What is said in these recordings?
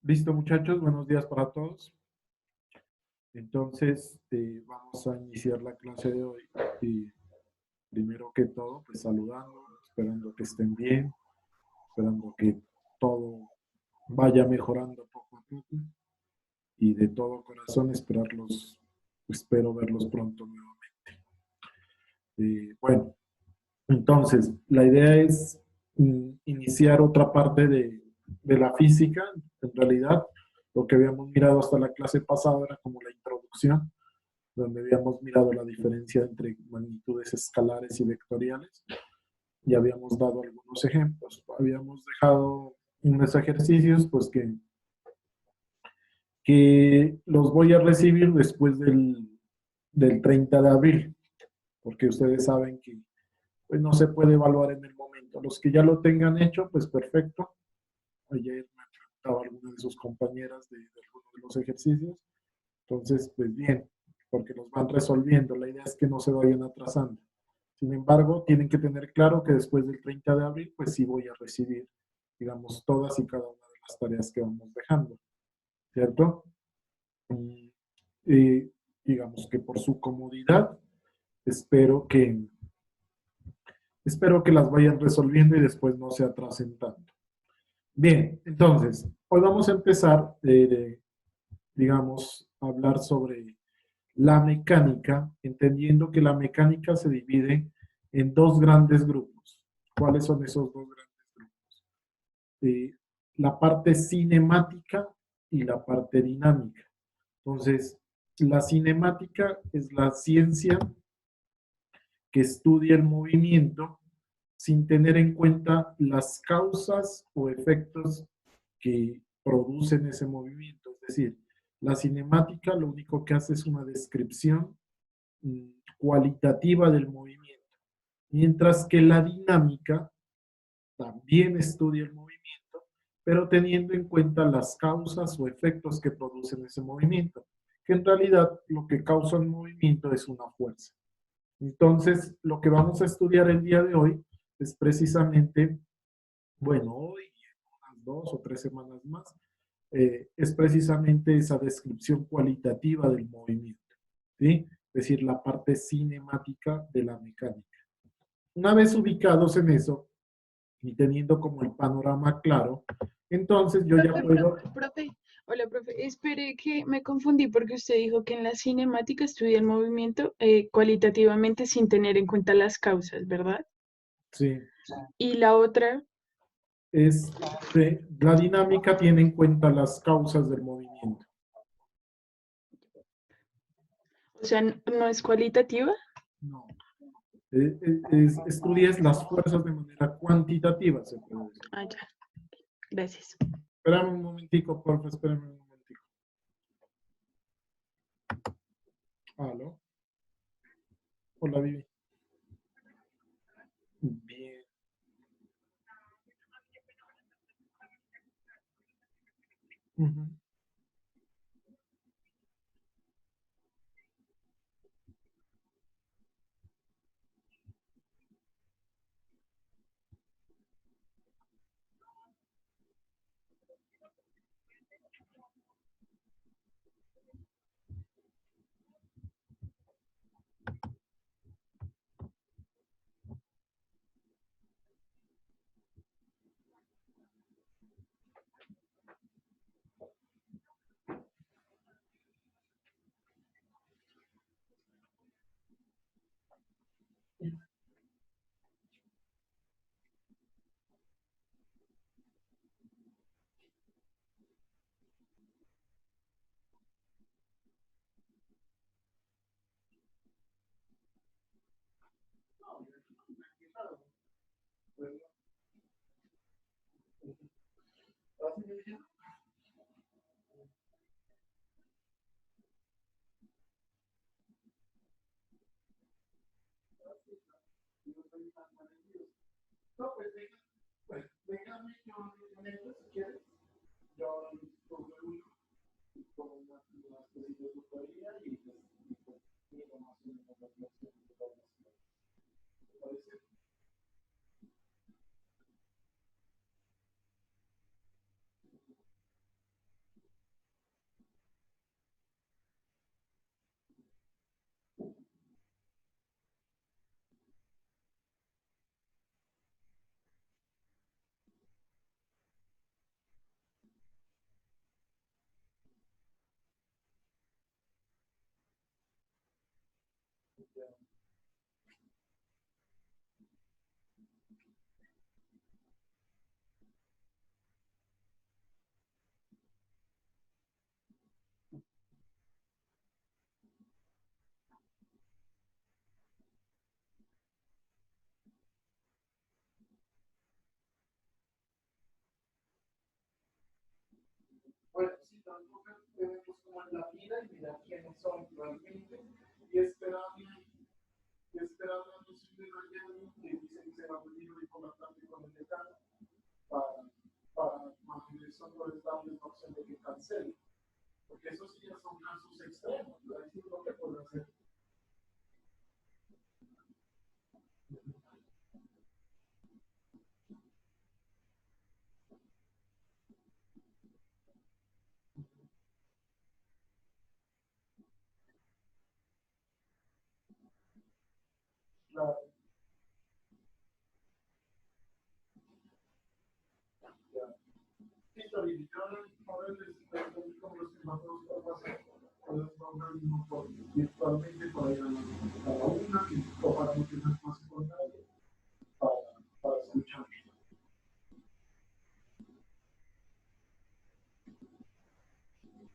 Listo, muchachos, buenos días para todos. Entonces, vamos a iniciar la clase de hoy. Y primero que todo, pues saludando, esperando que estén bien, esperando que todo vaya mejorando poco a poco y de todo corazón espero verlos pronto nuevamente. Bueno, entonces, la idea es iniciar otra parte de la física. En realidad, lo que habíamos mirado hasta la clase pasada era como la introducción, donde habíamos mirado la diferencia entre magnitudes escalares y vectoriales y habíamos dado algunos ejemplos. Habíamos dejado unos ejercicios pues que los voy a recibir después del 30 de abril, porque ustedes saben que pues, no se puede evaluar en el momento. Los que ya lo tengan hecho, pues perfecto. Ayer me preguntaba alguna de sus compañeras de algunos de los ejercicios. Entonces, pues bien, porque los van resolviendo. La idea es que no se vayan atrasando. Sin embargo, tienen que tener claro que después del 30 de abril, pues sí voy a recibir, digamos, todas y cada una de las tareas que vamos dejando, ¿cierto? Y, digamos que por su comodidad, espero que, espero que las vayan resolviendo y después no se atrasen tanto. Bien, entonces, hoy vamos a empezar, digamos, a hablar sobre la mecánica, entendiendo que la mecánica se divide en dos grandes grupos. ¿Cuáles son esos dos grandes grupos? La parte cinemática y la parte dinámica. Entonces, la cinemática es la ciencia que estudia el movimiento sin tener en cuenta las causas o efectos que producen ese movimiento. Es decir, la cinemática lo único que hace es una descripción cualitativa del movimiento, mientras que la dinámica también estudia el movimiento, pero teniendo en cuenta las causas o efectos que producen ese movimiento, que en realidad lo que causa el movimiento es una fuerza. Entonces, lo que vamos a estudiar el día de hoy es precisamente, bueno, hoy, unas 2 o 3 semanas más, es precisamente esa descripción cualitativa del movimiento, ¿sí? Es decir, la parte cinemática de la mecánica. Una vez ubicados en eso y teniendo como el panorama claro, entonces yo ya puedo... Profe, hola, profe. Espere que me confundí porque usted dijo que en la cinemática estudia el movimiento cualitativamente sin tener en cuenta las causas, ¿verdad? Sí, Y la otra, la dinámica tiene en cuenta las causas del movimiento. o sea, no es cualitativa. No. Estudias las fuerzas de manera cuantitativa, se puede decir. Ah, ya, gracias. Espérame un momentico, porfa, espérame un momentico. ¿Aló? Hola, Vivi. Bien. Ujú. No, pues déjame, yo si quieres. Yo pongo uno con unas cositas de tutoría y pues miro más o menos la clase de programación. ¿Te parece? Bueno, sí, tampoco tenemos como en la vida y mirar quiénes son realmente y esperar la noción de mañana que dice que se va a venir hoy por la tarde con el decano para mantener eso, no les darle la opción de que cancele. Porque esos sí ya son casos extremos, ¿verdad? Eso es lo que puede hacer. Claro, ya. Sí, Tori, yo ahora les pregunto como los que más nos pueden hacer. Podemos organismo virtualmente para ir a la una, o para no tener más con nadie, para, para escuchar.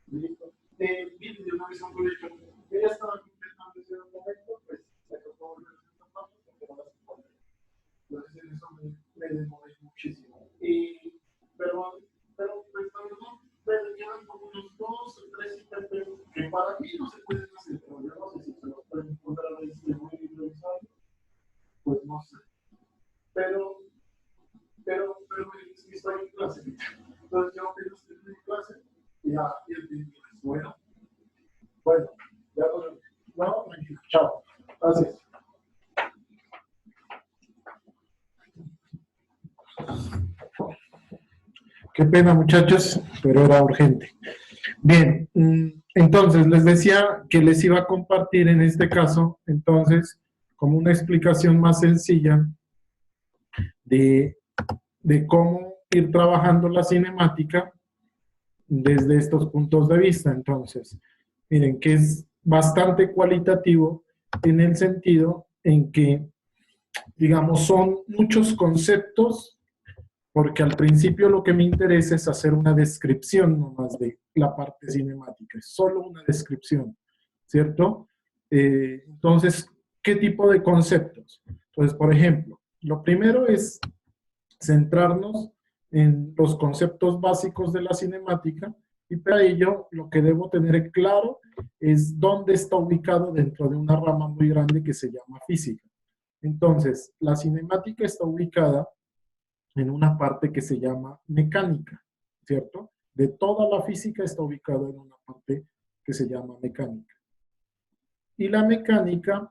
Listo. Vine de una vez a un colegio. Yo ya estaba completando ese documento, pues me tocó volver a esta parte porque no las encontré. Entonces en eso me demoré muchísimo. Pero pues la verdad, me quedan como unos 2 o 3 IPP que para mí no se pueden hacer, pero yo no sé si se los pueden encontrar ahí si es muy improvisado, pues no sé. Pero, pero estoy en clase. Entonces yo apenas estoy en clase y ya, y el tiempo es bueno. Bueno, ya no, tranquilo, chao. Gracias. Qué pena, muchachos, pero era urgente. Bien, entonces les decía que les iba a compartir en este caso, entonces, como una explicación más sencilla de, de cómo ir trabajando la cinemática desde estos puntos de vista. Entonces, miren que es bastante cualitativo en el sentido en que, digamos, son muchos conceptos, porque al principio lo que me interesa es hacer una descripción nomás de la parte cinemática, es solo una descripción, ¿cierto? Entonces, ¿qué tipo de conceptos? Entonces, por ejemplo, lo primero es centrarnos en los conceptos básicos de la cinemática y para ello lo que debo tener claro es dónde está ubicado dentro de una rama muy grande que se llama física. Entonces, la cinemática está ubicada en una parte que se llama mecánica, ¿cierto? De toda la física está ubicada en una parte que se llama mecánica. Y la mecánica,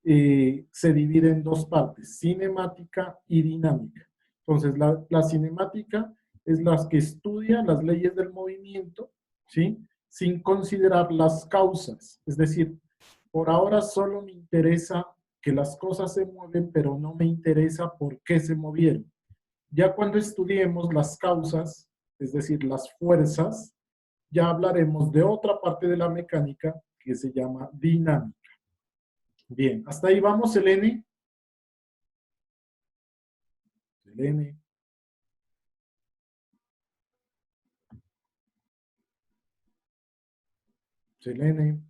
se divide en 2 partes, cinemática y dinámica. Entonces, la cinemática es la que estudia las leyes del movimiento, ¿sí? Sin considerar las causas. Es decir, por ahora solo me interesa que las cosas se mueven, pero no me interesa por qué se movieron. Ya cuando estudiemos las causas, es decir, las fuerzas, ya hablaremos de otra parte de la mecánica que se llama dinámica. Bien, hasta ahí vamos, Selene. Selene. Selene.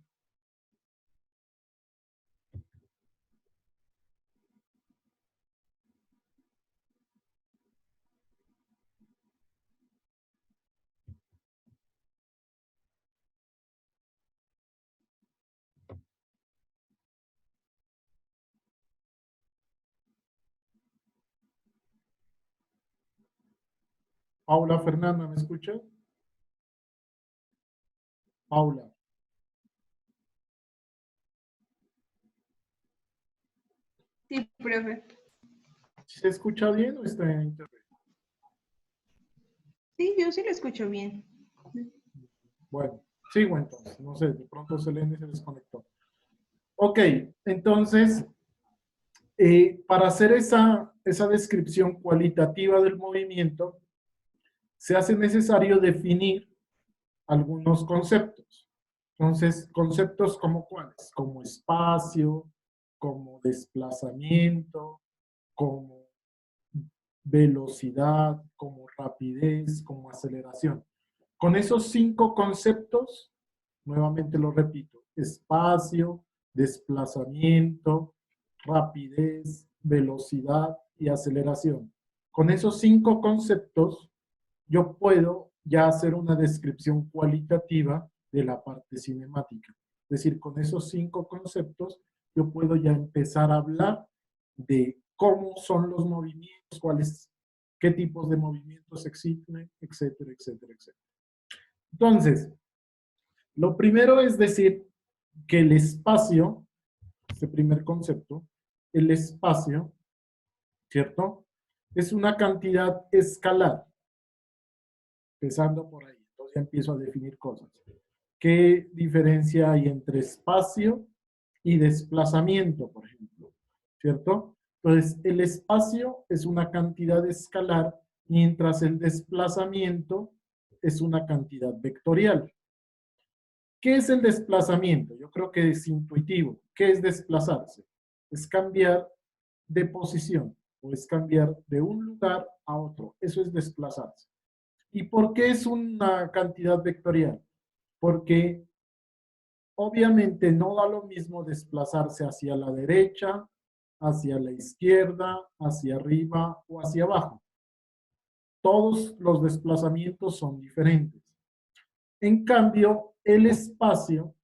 Paula Fernanda, ¿me escucha? Paula. Sí, profe. ¿Se escucha bien o está en internet? Sí, yo sí lo escucho bien. Bueno, sigo entonces. No sé, de pronto Selene se desconectó. Ok, entonces, para hacer esa descripción cualitativa del movimiento, se hace necesario definir algunos conceptos. Entonces, conceptos como cuáles, como espacio, como desplazamiento, como velocidad, como rapidez, como aceleración. Con esos 5 conceptos, nuevamente lo repito, espacio, desplazamiento, rapidez, velocidad y aceleración. Con esos 5 conceptos, yo puedo ya hacer una descripción cualitativa de la parte cinemática. Es decir, con esos 5 conceptos, yo puedo ya empezar a hablar de cómo son los movimientos, qué tipos de movimientos existen, etcétera, etcétera, etcétera. Entonces, lo primero es decir que el espacio, este primer concepto, el espacio, ¿cierto? Es una cantidad escalar, empezando por ahí. Entonces ya empiezo a definir cosas. ¿Qué diferencia hay entre espacio y desplazamiento, por ejemplo? ¿Cierto? Entonces, el espacio es una cantidad escalar, mientras el desplazamiento es una cantidad vectorial. ¿Qué es el desplazamiento? Yo creo que es intuitivo. ¿Qué es desplazarse? Es cambiar de posición o es cambiar de un lugar a otro. Eso es desplazarse. ¿Y por qué es una cantidad vectorial? Porque obviamente no da lo mismo desplazarse hacia la derecha, hacia la izquierda, hacia arriba o hacia abajo. Todos los desplazamientos son diferentes. En cambio, el espacio,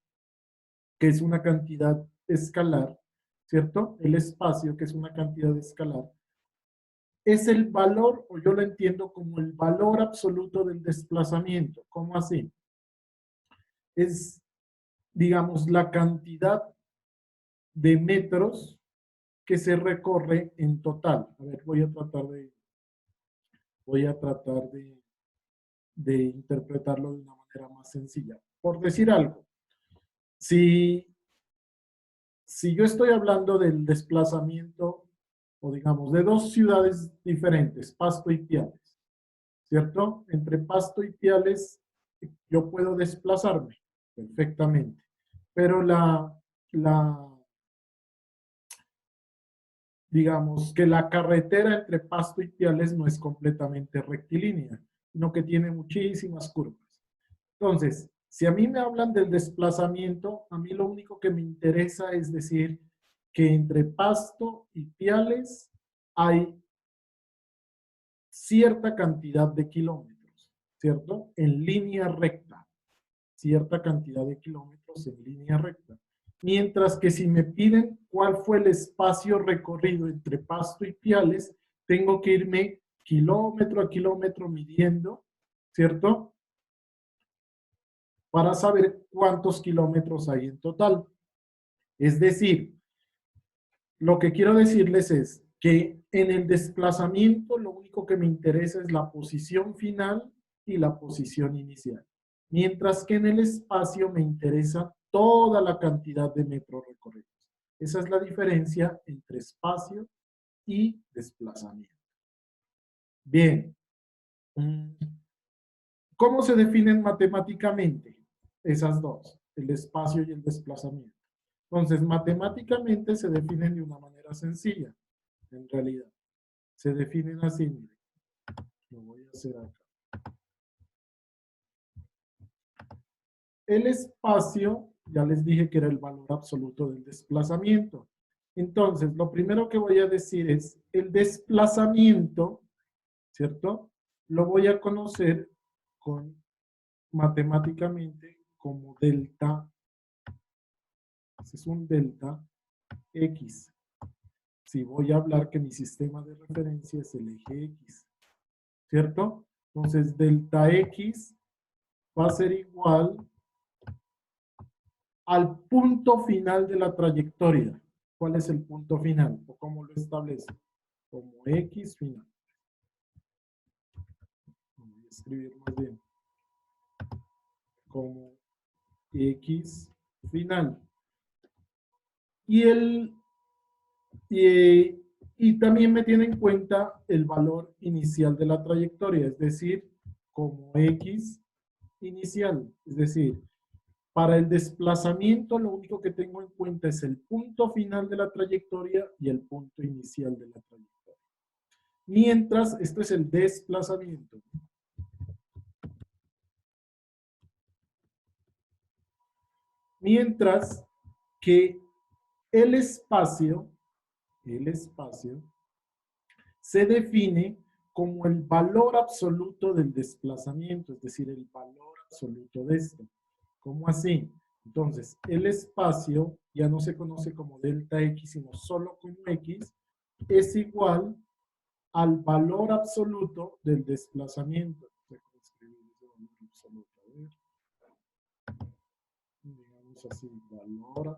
que es una cantidad escalar, ¿cierto? El espacio, que es una cantidad escalar, es el valor, o yo lo entiendo como el valor absoluto del desplazamiento. ¿Cómo así? Es, digamos, la cantidad de metros que se recorre en total. A ver, voy a tratar de interpretarlo de una manera más sencilla. Por decir algo, si yo estoy hablando del desplazamiento, o digamos, de 2 ciudades diferentes, Pasto y Piales, ¿cierto? Entre Pasto y Piales yo puedo desplazarme perfectamente, pero digamos que la carretera entre Pasto y Piales no es completamente rectilínea, sino que tiene muchísimas curvas. Entonces, si a mí me hablan del desplazamiento, a mí lo único que me interesa es decir que entre Pasto y Piales hay cierta cantidad de kilómetros, ¿cierto? En línea recta, cierta cantidad de kilómetros en línea recta. Mientras que si me piden cuál fue el espacio recorrido entre Pasto y Piales, tengo que irme kilómetro a kilómetro midiendo, ¿cierto? Para saber cuántos kilómetros hay en total. Es decir, lo que quiero decirles es que en el desplazamiento lo único que me interesa es la posición final y la posición inicial. Mientras que en el espacio me interesa toda la cantidad de metros recorridos. Esa es la diferencia entre espacio y desplazamiento. Bien. ¿Cómo se definen matemáticamente esas dos? El espacio y el desplazamiento. Entonces, matemáticamente se definen de una manera sencilla, en realidad. Se definen así, miren. Lo voy a hacer acá. El espacio, ya les dije que era el valor absoluto del desplazamiento. Entonces, lo primero que voy a decir es el desplazamiento, ¿cierto? Lo voy a conocer matemáticamente como delta. Ese es un delta X. Si voy a hablar que mi sistema de referencia es el eje X, ¿cierto? Entonces, delta X va a ser igual al punto final de la trayectoria. ¿Cuál es el punto final? ¿O cómo lo establece? Como X final. Voy a escribir más bien. Como X final. Y también me tiene en cuenta el valor inicial de la trayectoria, es decir, como X inicial. Es decir, Para el desplazamiento, lo único que tengo en cuenta es el punto final de la trayectoria y el punto inicial de la trayectoria. Mientras, esto es el desplazamiento. Mientras que el espacio se define como el valor absoluto del desplazamiento, es decir, el valor absoluto de esto. ¿Cómo así? Entonces, el espacio ya no se conoce como delta X, sino solo como X, es igual al valor absoluto del desplazamiento. Digamos así, valor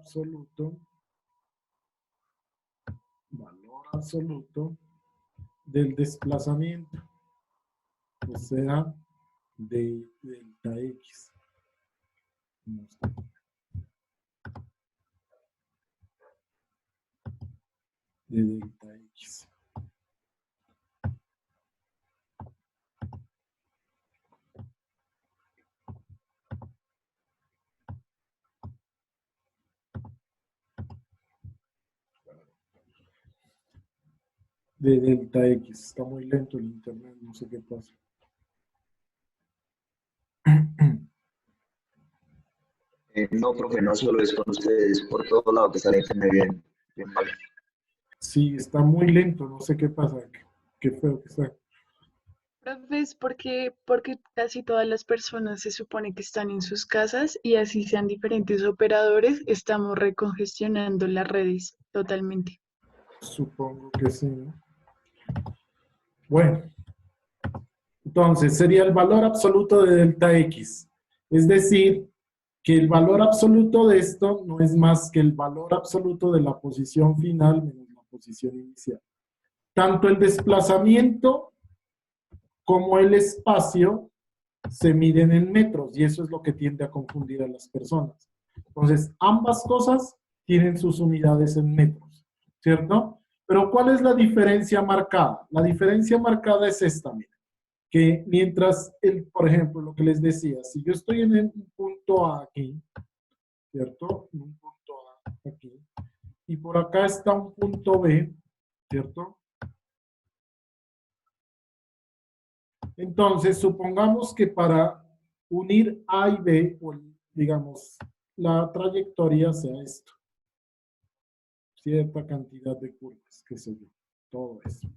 absoluto del desplazamiento, o sea, de delta X. De delta X. De delta X. Está muy lento el internet, no sé qué pasa. No, profe, no solo es con ustedes, por todo lado que sale internet bien mal. Sí, está muy lento, no sé qué pasa. Qué feo que está. Profes, porque casi todas las personas se supone que están en sus casas y así sean diferentes operadores, estamos recongestionando las redes totalmente. Supongo que sí, ¿no? Bueno, entonces sería el valor absoluto de delta X. Es decir, que el valor absoluto de esto no es más que el valor absoluto de la posición final menos la posición inicial. Tanto el desplazamiento como el espacio se miden en metros y eso es lo que tiende a confundir a las personas. Entonces, ambas cosas tienen sus unidades en metros, ¿cierto? Pero ¿cuál es la diferencia marcada? La diferencia marcada es esta, mira, que mientras, por ejemplo, lo que les decía, si yo estoy en un punto A aquí, ¿cierto? En un punto A aquí, y por acá está un punto B, ¿cierto? Entonces, supongamos que para unir A y B, o digamos, la trayectoria sea esto. Cierta cantidad de curvas, qué sé yo, todo eso.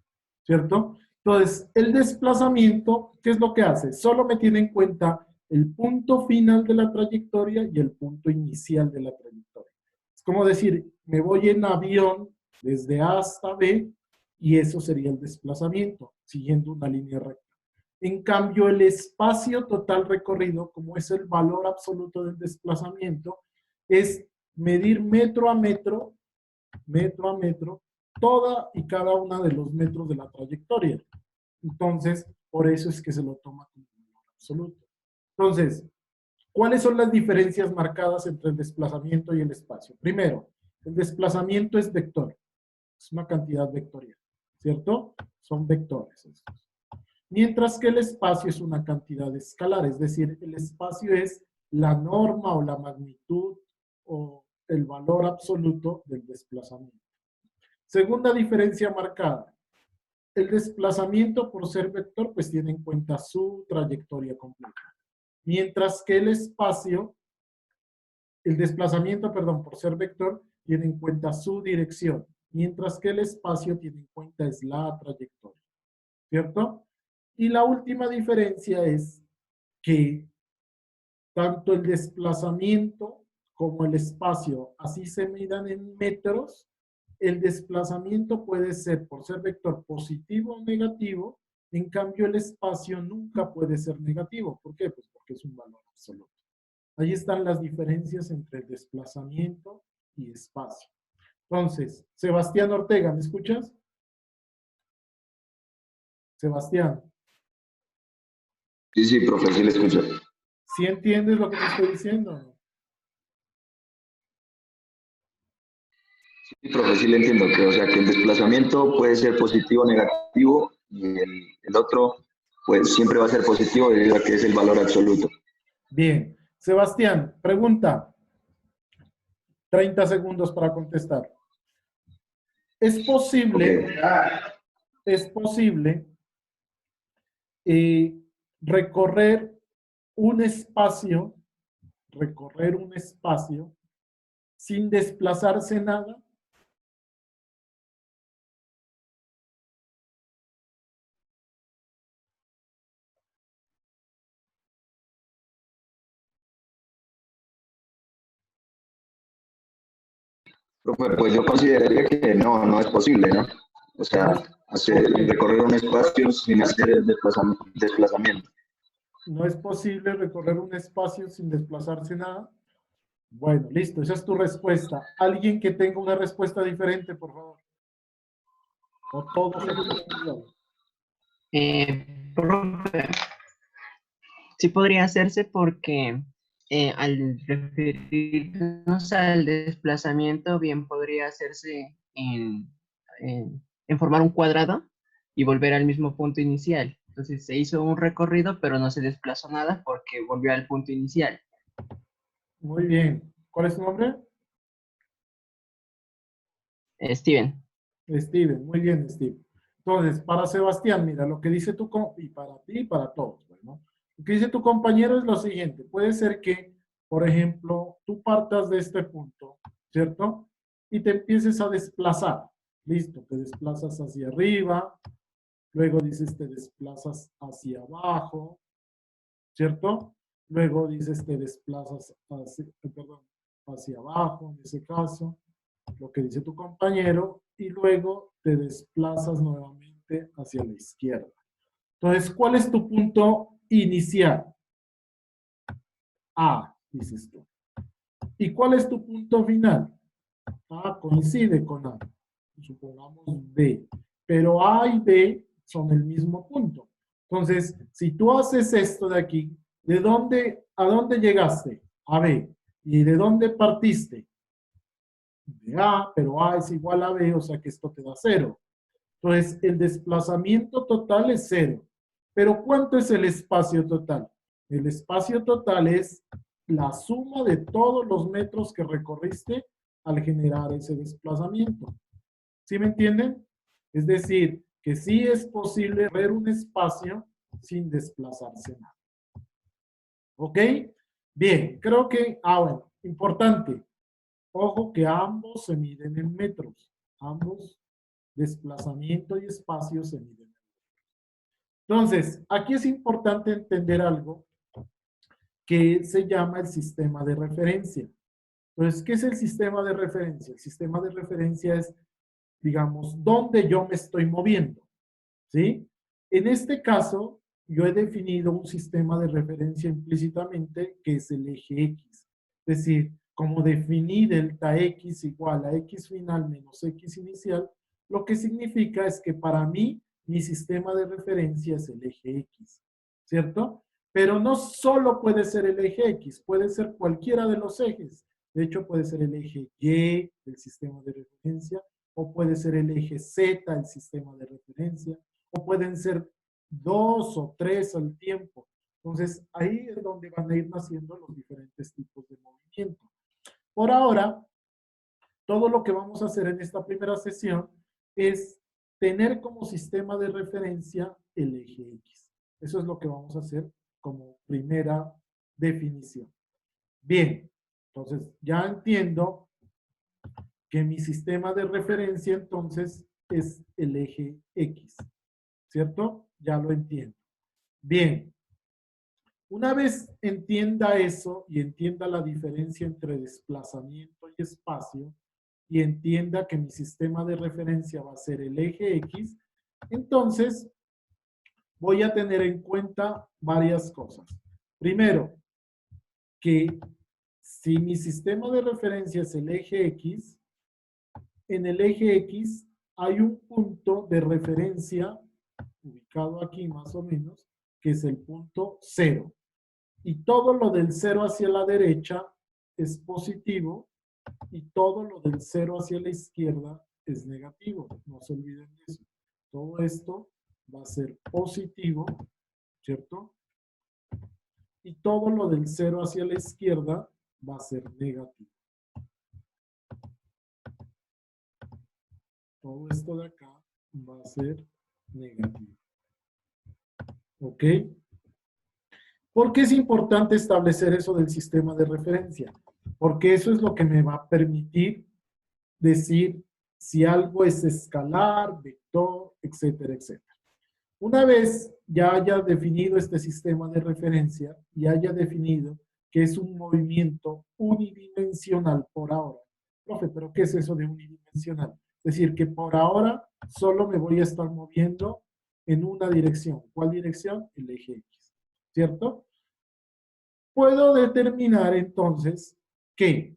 ¿Cierto? Entonces, el desplazamiento, ¿qué es lo que hace? Solo me tiene en cuenta el punto final de la trayectoria y el punto inicial de la trayectoria. Es como decir, me voy en avión desde A hasta B y eso sería el desplazamiento, siguiendo una línea recta. En cambio, el espacio total recorrido, como es el valor absoluto del desplazamiento, es medir metro a metro, toda y cada una de los metros de la trayectoria. Entonces, por eso es que se lo toma como valor absoluto. Entonces, ¿cuáles son las diferencias marcadas entre el desplazamiento y el espacio? Primero, el desplazamiento es vector, es una cantidad vectorial, ¿cierto? Son vectores estos. Mientras que el espacio es una cantidad escalar, es decir, el espacio es la norma o la magnitud o el valor absoluto del desplazamiento. Segunda diferencia marcada. El desplazamiento por ser vector pues tiene en cuenta su trayectoria completa. Mientras que el espacio, el desplazamiento, perdón, por ser vector tiene en cuenta su dirección. Mientras que el espacio tiene en cuenta es la trayectoria. ¿Cierto? Y la última diferencia es que tanto el desplazamiento como el espacio, así se midan en metros, el desplazamiento puede ser, por ser vector, positivo o negativo, en cambio el espacio nunca puede ser negativo. ¿Por qué? Pues porque es un valor absoluto. Ahí están las diferencias entre el desplazamiento y espacio. Entonces, Sebastián Ortega, ¿me escuchas? Sebastián. Sí, profe, sí le escucho. ¿Sí entiendes lo que te estoy diciendo? Sí, profe, sí le entiendo, que, o sea, que el desplazamiento puede ser positivo o negativo y el otro pues siempre va a ser positivo debido a que es el valor absoluto. Bien. Sebastián, pregunta. 30 segundos para contestar. Es posible, es posible recorrer un espacio sin desplazarse nada. Profe, pues yo consideraría que no es posible, ¿no? O sea, recorrer un espacio sin hacer el desplazamiento. No es posible recorrer un espacio sin desplazarse nada. Bueno, listo, esa es tu respuesta. Alguien que tenga una respuesta diferente, por favor. O todos. Profe, sí podría hacerse porque al referirnos al desplazamiento, bien podría hacerse en formar un cuadrado y volver al mismo punto inicial. Entonces se hizo un recorrido, pero no se desplazó nada porque volvió al punto inicial. Muy bien. ¿Cuál es tu nombre? Steven. Steven. Muy bien, Steven. Entonces, para Sebastián, mira, lo que dice y para ti y para todos, bueno, lo que dice tu compañero es lo siguiente. Puede ser que, por ejemplo, tú partas de este punto, ¿cierto? Y te empieces a desplazar. Listo, te desplazas hacia arriba, luego dices te desplazas hacia abajo, ¿cierto? Luego dices te desplazas hacia abajo, en ese caso, lo que dice tu compañero, y luego te desplazas nuevamente hacia la izquierda. Entonces, ¿cuál es tu punto inicial? A, dices tú. ¿Y cuál es tu punto final? A coincide con A. Supongamos B. Pero A y B son el mismo punto. Entonces, si tú haces esto de aquí, ¿a dónde llegaste? A B. ¿Y de dónde partiste? De A, pero A es igual a B, o sea que esto te da 0. Entonces, el desplazamiento total es 0. Pero ¿cuánto es el espacio total? El espacio total es la suma de todos los metros que recorriste al generar ese desplazamiento. ¿Sí me entienden? Es decir, que sí es posible ver un espacio sin desplazarse nada. ¿Ok? Bien, creo que, bueno, importante. Ojo que ambos se miden en metros. Ambos, desplazamiento y espacio, se miden en metros. Entonces, aquí es importante entender algo que se llama el sistema de referencia. Entonces, ¿qué es el sistema de referencia? El sistema de referencia es, digamos, dónde yo me estoy moviendo, ¿sí? En este caso, yo he definido un sistema de referencia implícitamente que es el eje X. Es decir, como definí delta X igual a X final menos X inicial, lo que significa es que para mí, mi sistema de referencia es el eje X, ¿cierto? Pero no solo puede ser el eje X, puede ser cualquiera de los ejes. De hecho, puede ser el eje Y del sistema de referencia, o puede ser el eje Z del sistema de referencia, o pueden ser 2 o 3 al tiempo. Entonces, ahí es donde van a ir naciendo los diferentes tipos de movimiento. Por ahora, todo lo que vamos a hacer en esta primera sesión es tener como sistema de referencia el eje X. Eso es lo que vamos a hacer como primera definición. Bien, entonces ya entiendo que mi sistema de referencia entonces es el eje X, ¿cierto? Ya lo entiendo. Bien, una vez entienda eso y entienda la diferencia entre desplazamiento y espacio, y entienda que mi sistema de referencia va a ser el eje X, entonces voy a tener en cuenta varias cosas. Primero, que si mi sistema de referencia es el eje X, en el eje X hay un punto de referencia ubicado aquí más o menos, que es el punto 0. Y todo lo del 0 hacia la derecha es positivo y todo lo del 0 hacia la izquierda es negativo. No se olviden de eso. Todo esto va a ser positivo, ¿cierto? y todo lo del 0 hacia la izquierda va a ser negativo. Todo esto de acá va a ser negativo. ¿Ok? ¿Por qué es importante establecer eso del sistema de referencia? Porque eso es lo que me va a permitir decir si algo es escalar, vector, etcétera, etcétera. Una vez ya haya definido este sistema de referencia y haya definido que es un movimiento unidimensional por ahora. Profe, ¿pero qué es eso de unidimensional? Es decir, que por ahora solo me voy a estar moviendo en una dirección. ¿Cuál dirección? El eje X, ¿cierto? Puedo determinar entonces que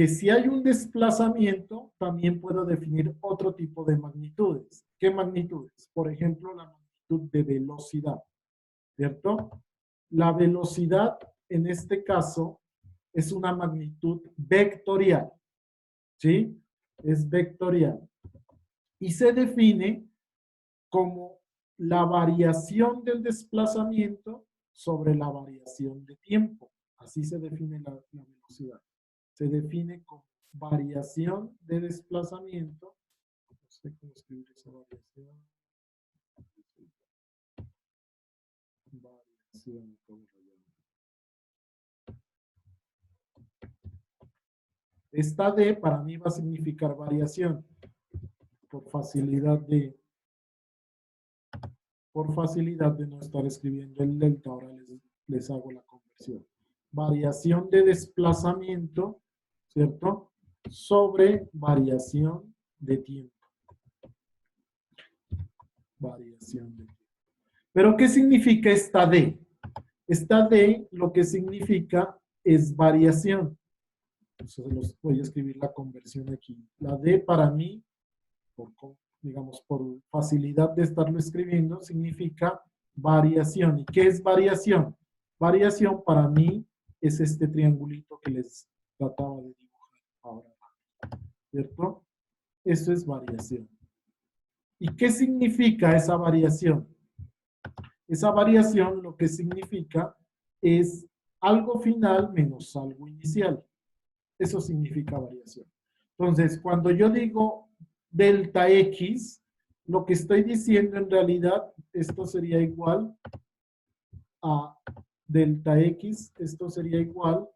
si hay un desplazamiento, también puedo definir otro tipo de magnitudes. ¿Qué magnitudes? Por ejemplo, la magnitud de velocidad, ¿cierto? La velocidad, en este caso, es una magnitud vectorial, ¿sí? Es vectorial. Y se define como la variación del desplazamiento sobre la variación de tiempo. Así se define la velocidad. Se define como variación de desplazamiento. No sé cómo escribir esa variación. Variación, ¿cómo lo llamo? Esta D para mí va a significar variación. Por facilidad de no estar escribiendo el delta, ahora les hago la conversión. Variación de desplazamiento, ¿cierto? Sobre variación de tiempo. Variación de tiempo. ¿Pero qué significa esta D? Esta D lo que significa es variación. Entonces los voy a escribir la conversión aquí. La D para mí, digamos, por facilidad de estarlo escribiendo, significa variación. ¿Y qué es variación? Variación para mí es este triangulito que les trataba de dibujar ahora, ¿cierto? Eso es variación. ¿Y qué significa esa variación? Esa variación lo que significa es algo final menos algo inicial. Eso significa variación. Entonces, cuando yo digo delta X, lo que estoy diciendo en realidad, esto sería igual a delta X, esto sería igual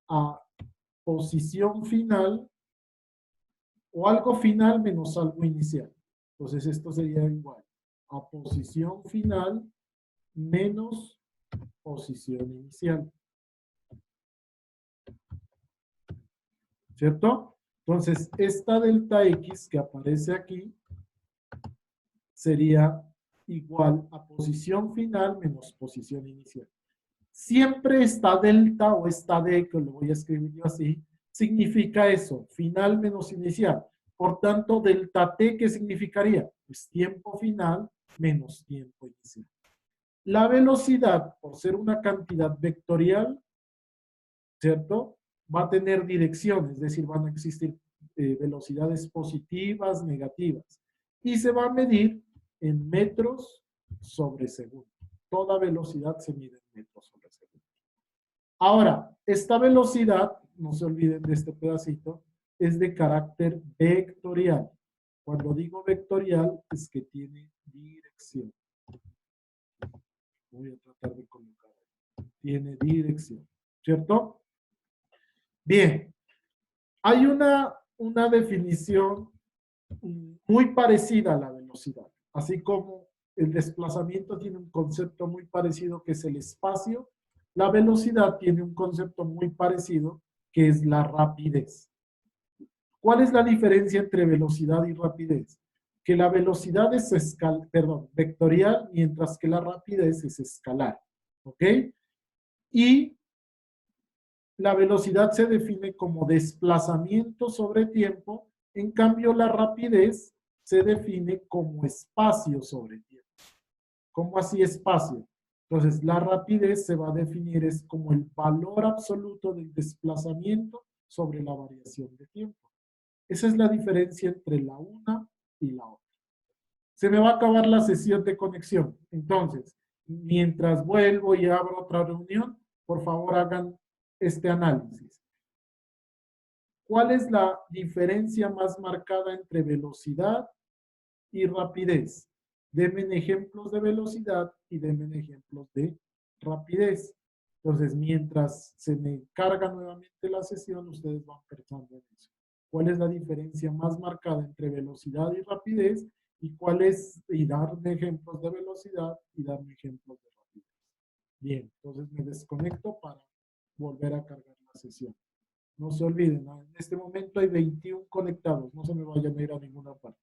a posición final o algo final menos algo inicial. Entonces, esto sería igual a posición final menos posición inicial. ¿Cierto? Entonces, esta delta X que aparece aquí sería igual a posición final menos posición inicial. Siempre esta delta o esta D, que lo voy a escribir yo así, significa eso, final menos inicial. Por tanto, delta T, ¿qué significaría? Pues tiempo final menos tiempo inicial. La velocidad, por ser una cantidad vectorial, ¿cierto? Va a tener dirección, es decir, van a existir velocidades positivas, negativas. Y se va a medir en metros sobre segundo. Toda velocidad se mide en metros sobre segundo. Ahora, esta velocidad, no se olviden de este pedacito, es de carácter vectorial. Cuando digo vectorial, es que tiene dirección. Voy a tratar de colocar ahí. Tiene dirección, ¿cierto? Bien, hay una definición muy parecida a la velocidad, así como el desplazamiento tiene un concepto muy parecido que es el espacio, la velocidad tiene un concepto muy parecido que es la rapidez. ¿Cuál es la diferencia entre velocidad y rapidez? Que la velocidad es vectorial, mientras que la rapidez es escalar, ¿ok? Y la velocidad se define como desplazamiento sobre tiempo, en cambio la rapidez se define como espacio sobre tiempo. ¿Cómo así espacio? Entonces la rapidez se va a definir es como el valor absoluto del desplazamiento sobre la variación de tiempo. Esa es la diferencia entre la una y la otra. Se me va a acabar la sesión de conexión. Entonces, mientras vuelvo y abro otra reunión, por favor hagan este análisis. ¿Cuál es la diferencia más marcada entre velocidad y rapidez? Denme ejemplos de velocidad y denme ejemplos de rapidez. Entonces, mientras se me carga nuevamente la sesión, ustedes van pensando en eso. ¿Cuál es la diferencia más marcada entre velocidad y rapidez? Y darme ejemplos de velocidad y darme ejemplos de rapidez. Bien, entonces me desconecto para volver a cargar la sesión. No se olviden, en este momento hay 21 conectados, no se me vayan a ir a ninguna parte.